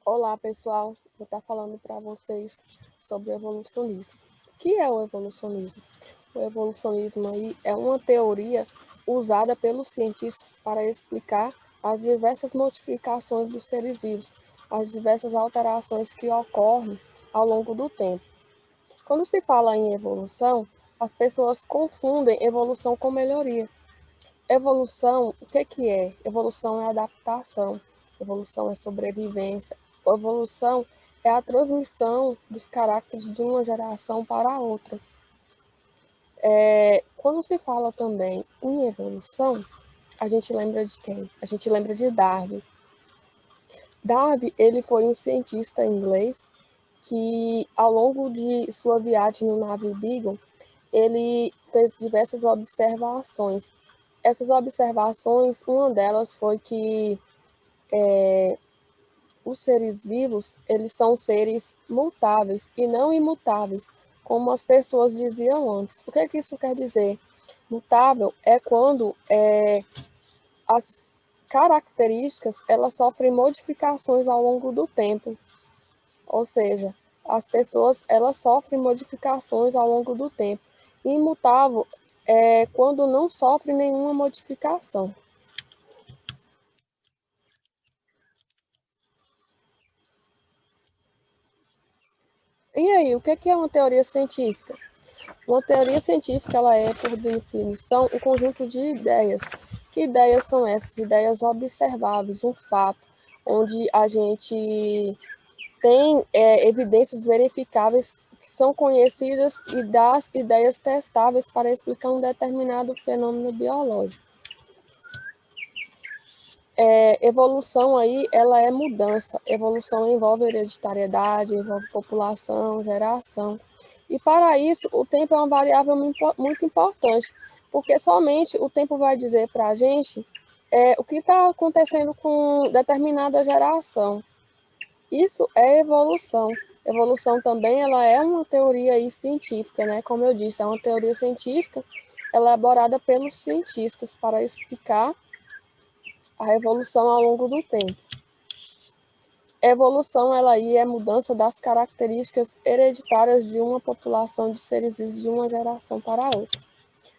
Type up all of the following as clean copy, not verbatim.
Olá, pessoal. Vou estar falando para vocês sobre o evolucionismo. O que é o evolucionismo? O evolucionismo aí é uma teoria usada pelos cientistas para explicar as diversas modificações dos seres vivos, as diversas alterações que ocorrem ao longo do tempo. Quando se fala em evolução, as pessoas confundem evolução com melhoria. Evolução, o que é? Evolução é adaptação, evolução é sobrevivência, evolução é a transmissão dos caracteres de uma geração para a outra. Quando se fala também em evolução, a gente lembra de quem? A gente lembra de Darwin. Darwin, ele foi um cientista inglês que, ao longo de sua viagem no navio Beagle, ele fez diversas observações. Essas observações, uma delas foi que os seres vivos, eles são seres mutáveis e não imutáveis, como as pessoas diziam antes. O que isso quer dizer? Mutável é quando as características elas sofrem modificações ao longo do tempo, ou seja, as pessoas elas sofrem modificações ao longo do tempo. Imutável é quando não sofre nenhuma modificação. E aí, o que é uma teoria científica? Uma teoria científica ela é, por definição, um conjunto de ideias. Que ideias são essas? Ideias observáveis, um fato, onde a gente tem evidências verificáveis que são conhecidas e das ideias testáveis para explicar um determinado fenômeno biológico. Evolução aí, ela é mudança. Evolução envolve hereditariedade, envolve população, geração. E para isso, o tempo é uma variável muito importante, porque somente o tempo vai dizer para a gente o que está acontecendo com determinada geração. Isso é evolução. Evolução também ela é uma teoria aí científica, né? Como eu disse, é uma teoria científica elaborada pelos cientistas para explicar a evolução ao longo do tempo. Evolução ela aí é mudança das características hereditárias de uma população de seres vivos de uma geração para a outra.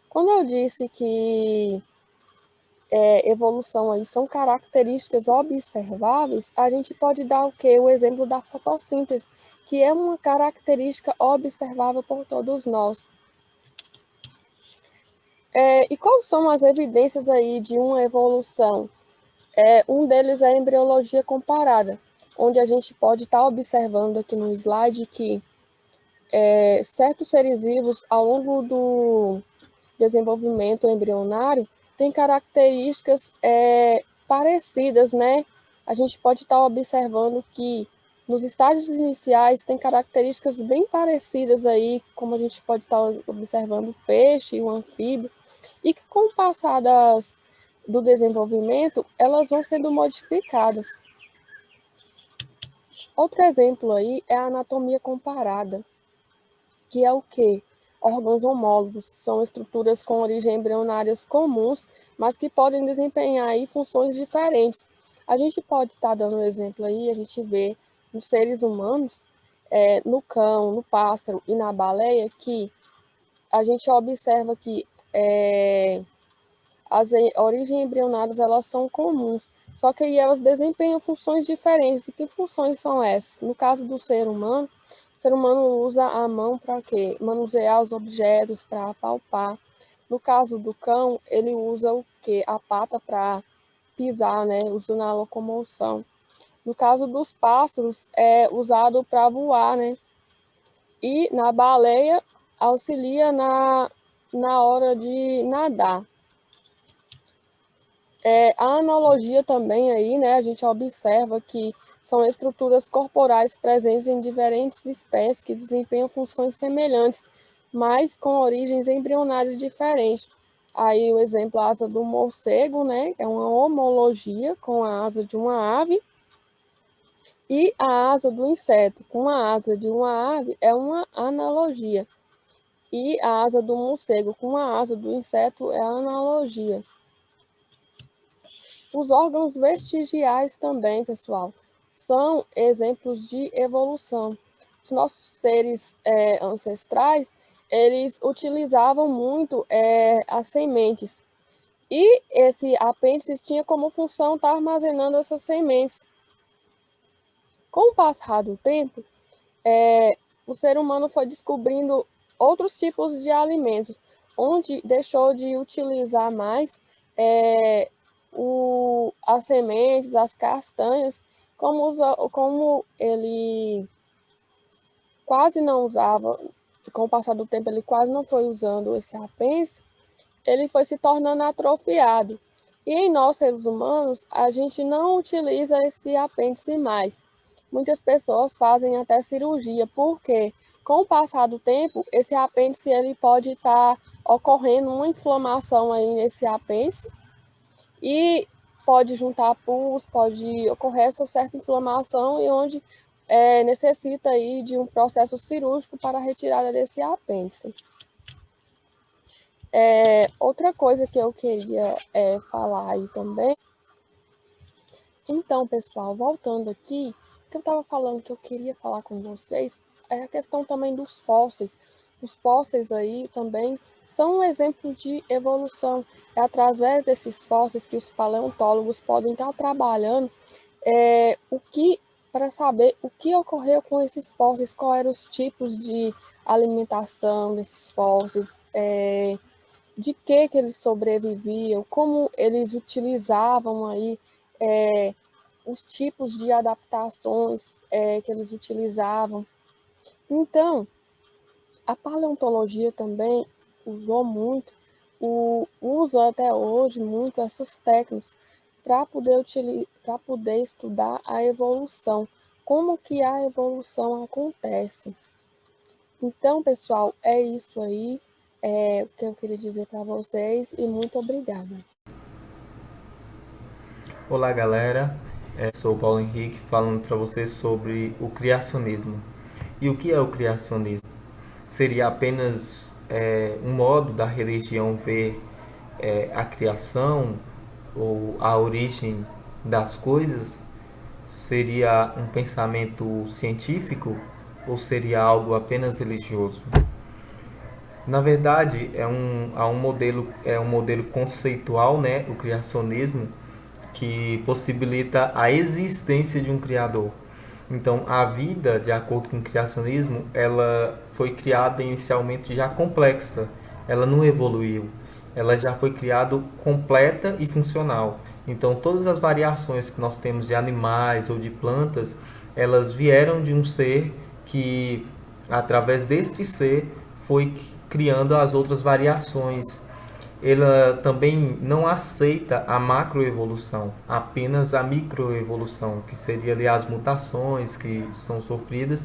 Quando eu disse que evolução aí são características observáveis, a gente pode dar o quê? O exemplo da fotossíntese, que é uma característica observável por todos nós. E quais são as evidências aí de uma evolução? Um deles é a embriologia comparada, onde a gente pode estar observando aqui no slide que certos seres vivos, ao longo do desenvolvimento embrionário, têm características parecidas, né? A gente pode estar observando que nos estágios iniciais tem características bem parecidas aí, como a gente pode estar observando o peixe e o anfíbio, e que com o passar do desenvolvimento, elas vão sendo modificadas. Outro exemplo aí é a anatomia comparada, que é o quê? Órgãos homólogos, são estruturas com origem embrionárias comuns, mas que podem desempenhar aí funções diferentes. A gente pode estar dando um exemplo aí, a gente vê nos seres humanos, no cão, no pássaro e na baleia, que a gente observa que as origens embrionárias elas são comuns, só que aí elas desempenham funções diferentes. E que funções são essas? No caso do ser humano, o ser humano usa a mão para quê? Manusear os objetos, para palpar. No caso do cão, ele usa o quê? A pata para pisar, né? Usa na locomoção. No caso dos pássaros, é usado para voar, né? E na baleia, auxilia na hora de nadar. A analogia também aí, né, a gente observa que são estruturas corporais presentes em diferentes espécies que desempenham funções semelhantes, mas com origens embrionárias diferentes. Aí o exemplo, a asa do morcego, né, é uma homologia com a asa de uma ave, e a asa do inseto com a asa de uma ave é uma analogia. E a asa do morcego com a asa do inseto é a analogia. Os órgãos vestigiais também, pessoal, são exemplos de evolução. Os nossos seres ancestrais, eles utilizavam muito as sementes. E esse apêndice tinha como função estar armazenando essas sementes. Com o passar do tempo, o ser humano foi descobrindo outros tipos de alimentos, onde deixou de utilizar mais as sementes, as castanhas, como ele quase não usava, com o passar do tempo ele quase não foi usando esse apêndice, ele foi se tornando atrofiado. E em nós, seres humanos, a gente não utiliza esse apêndice mais. Muitas pessoas fazem até cirurgia, porque com o passar do tempo, esse apêndice ele pode estar ocorrendo uma inflamação aí nesse apêndice e pode juntar pus, pode ocorrer essa certa inflamação e onde necessita aí de um processo cirúrgico para a retirada desse apêndice. Outra coisa que eu queria falar aí também. Então, pessoal, voltando aqui, o que eu estava falando que eu queria falar com vocês é a questão também dos fósseis. Os fósseis aí também são um exemplo de evolução. É através desses fósseis que os paleontólogos podem estar trabalhando para saber o que ocorreu com esses fósseis, quais eram os tipos de alimentação desses fósseis, de que eles sobreviviam, como eles utilizavam aí os tipos de adaptações que eles utilizavam. Então, a paleontologia também usa até hoje muito essas técnicas para poder estudar a evolução, como que a evolução acontece. Então, pessoal, é isso aí o que eu queria dizer para vocês e muito obrigada. Olá, galera. Sou o Paulo Henrique falando para vocês sobre o criacionismo. E o que é o criacionismo? Seria apenas um modo da religião ver a criação ou a origem das coisas? Seria um pensamento científico ou seria algo apenas religioso? Na verdade, é um modelo conceitual, né, o criacionismo, que possibilita a existência de um criador. Então, a vida, de acordo com o criacionismo, ela foi criada inicialmente já complexa, ela não evoluiu, ela já foi criada completa e funcional. Então, todas as variações que nós temos de animais ou de plantas, elas vieram de um ser que, através deste ser, foi criando as outras variações. Ela também não aceita a macroevolução, apenas a microevolução, que seria ali as mutações que são sofridas,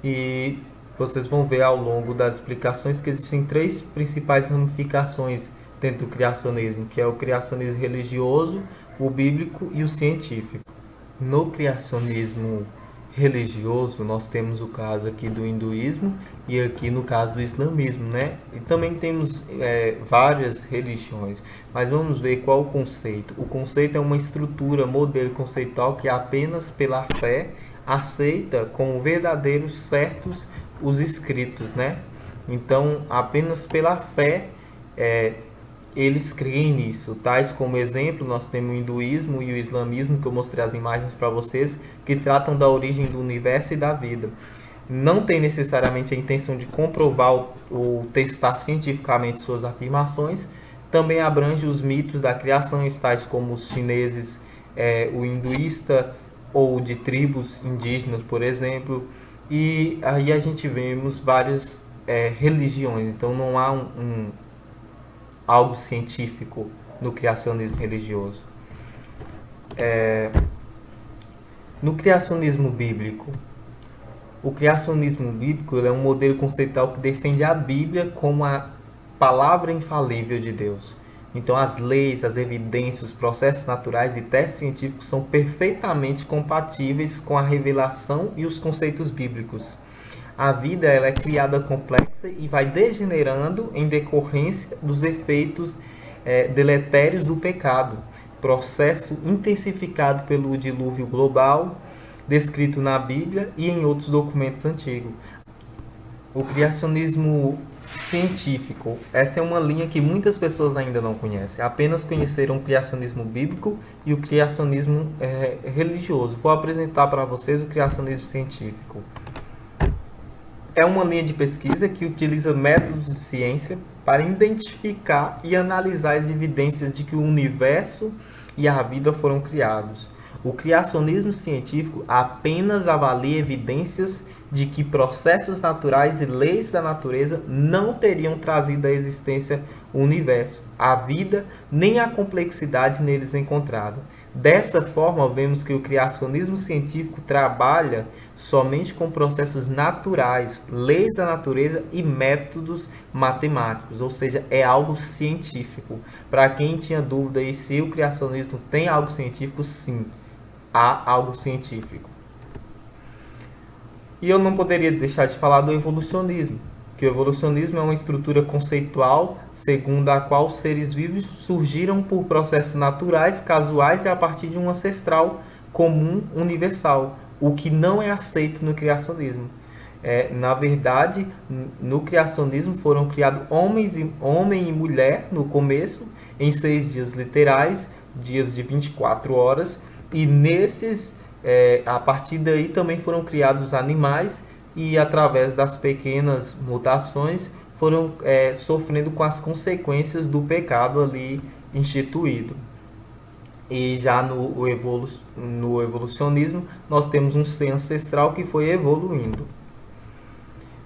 e vocês vão ver ao longo das explicações que existem três principais ramificações dentro do criacionismo, que é o criacionismo religioso, o bíblico e o científico. No criacionismo religioso, nós temos o caso aqui do hinduísmo e aqui no caso do islamismo, né? E também temos várias religiões, mas vamos ver qual o conceito. O conceito é uma estrutura, modelo conceitual que apenas pela fé aceita como verdadeiros certos os escritos, né? Então, apenas pela fé eles creem nisso. Tais como exemplo, nós temos o hinduísmo e o islamismo, que eu mostrei as imagens para vocês, que tratam da origem do universo e da vida. Não tem necessariamente a intenção de comprovar ou testar cientificamente suas afirmações. Também abrange os mitos da criação, tais como os chineses, o hinduísta ou de tribos indígenas, por exemplo. E aí a gente vemos várias religiões. Então não há algo científico no criacionismo religioso. No criacionismo bíblico, o criacionismo bíblico é um modelo conceitual que defende a Bíblia como a palavra infalível de Deus. Então as leis, as evidências, os processos naturais e testes científicos são perfeitamente compatíveis com a revelação e os conceitos bíblicos. A vida ela é criada complexa e vai degenerando em decorrência dos efeitos deletérios do pecado, processo intensificado pelo dilúvio global, descrito na Bíblia e em outros documentos antigos. O criacionismo científico, essa é uma linha que muitas pessoas ainda não conhecem, apenas conheceram o criacionismo bíblico e o criacionismo religioso. Vou apresentar para vocês o criacionismo científico. É uma linha de pesquisa que utiliza métodos de ciência para identificar e analisar as evidências de que o universo e a vida foram criados. O criacionismo científico apenas avalia evidências de que processos naturais e leis da natureza não teriam trazido à existência o universo, a vida, nem a complexidade neles encontrada. Dessa forma, vemos que o criacionismo científico trabalha somente com processos naturais, leis da natureza e métodos matemáticos, ou seja, é algo científico. Para quem tinha dúvida aí se o criacionismo tem algo científico, sim, há algo científico. E eu não poderia deixar de falar do evolucionismo, que o evolucionismo é uma estrutura conceitual segundo a qual os seres vivos surgiram por processos naturais, casuais e a partir de um ancestral comum universal, o que não é aceito no criacionismo. Na verdade, no criacionismo foram criados homem e mulher no começo, em 6 dias literais, dias de 24 horas, e nesses, a partir daí também foram criados animais e através das pequenas mutações foram sofrendo com as consequências do pecado ali instituído. E já no evolucionismo nós temos um ser ancestral que foi evoluindo.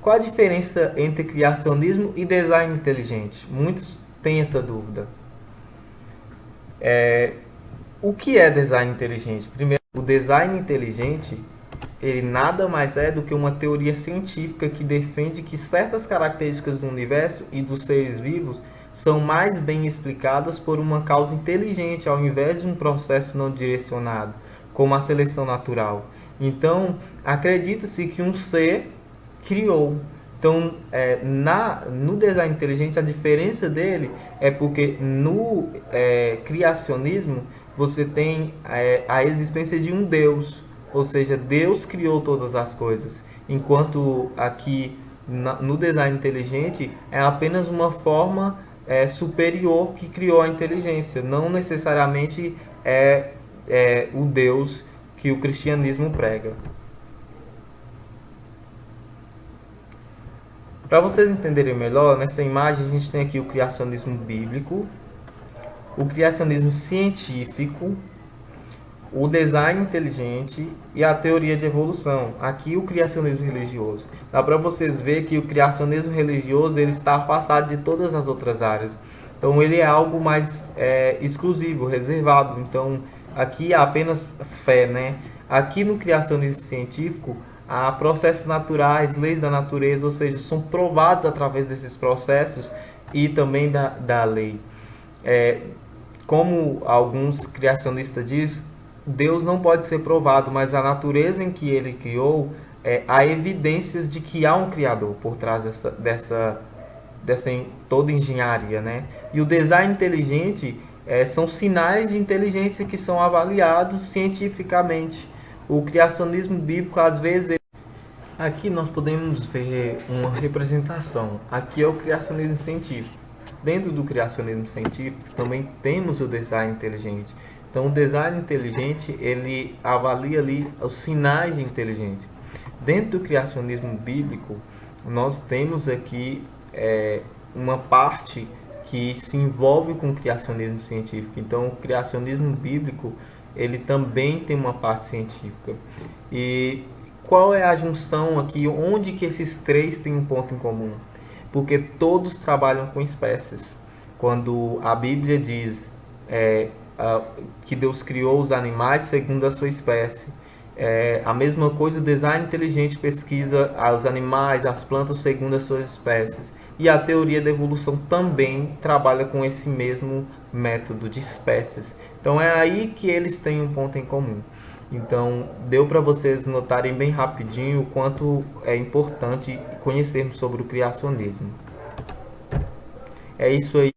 Qual a diferença entre criacionismo e design inteligente? Muitos têm essa dúvida. O que é design inteligente? Primeiro, o design inteligente, ele nada mais é do que uma teoria científica que defende que certas características do universo e dos seres vivos são mais bem explicadas por uma causa inteligente ao invés de um processo não direcionado, como a seleção natural. Então, acredita-se que um ser criou. Então, no design inteligente, a diferença dele é porque no criacionismo você tem a existência de um Deus, ou seja, Deus criou todas as coisas, enquanto aqui no design inteligente é apenas uma forma superior que criou a inteligência, não necessariamente o Deus que o cristianismo prega. Para vocês entenderem melhor, nessa imagem a gente tem aqui o criacionismo bíblico, o criacionismo científico, o design inteligente e a teoria de evolução. Aqui o criacionismo religioso. Dá para vocês ver que o criacionismo religioso ele está afastado de todas as outras áreas. Então ele é algo mais exclusivo, reservado. Então aqui há apenas fé, né? Aqui no criacionismo científico há processos naturais, leis da natureza, ou seja, são provados através desses processos e também da lei. Como alguns criacionistas dizem, Deus não pode ser provado, mas a natureza em que ele criou, há evidências de que há um Criador por trás dessa toda engenharia, né? E o design inteligente são sinais de inteligência que são avaliados cientificamente. O criacionismo bíblico, às vezes... Aqui nós podemos ver uma representação. Aqui é o criacionismo científico. Dentro do criacionismo científico também temos o design inteligente. Então o design inteligente ele avalia ali os sinais de inteligência. Dentro do criacionismo bíblico nós temos aqui uma parte que se envolve com o criacionismo científico. Então o criacionismo bíblico ele também tem uma parte científica. E qual é a junção aqui? Onde que esses três têm um ponto em comum? Porque todos trabalham com espécies. Quando a Bíblia diz que Deus criou os animais segundo a sua espécie, a mesma coisa o design inteligente pesquisa os animais, as plantas segundo as suas espécies. E a teoria da evolução também trabalha com esse mesmo método de espécies. Então é aí que eles têm um ponto em comum. Então deu para vocês notarem bem rapidinho o quanto é importante conhecermos sobre o criacionismo. É isso aí.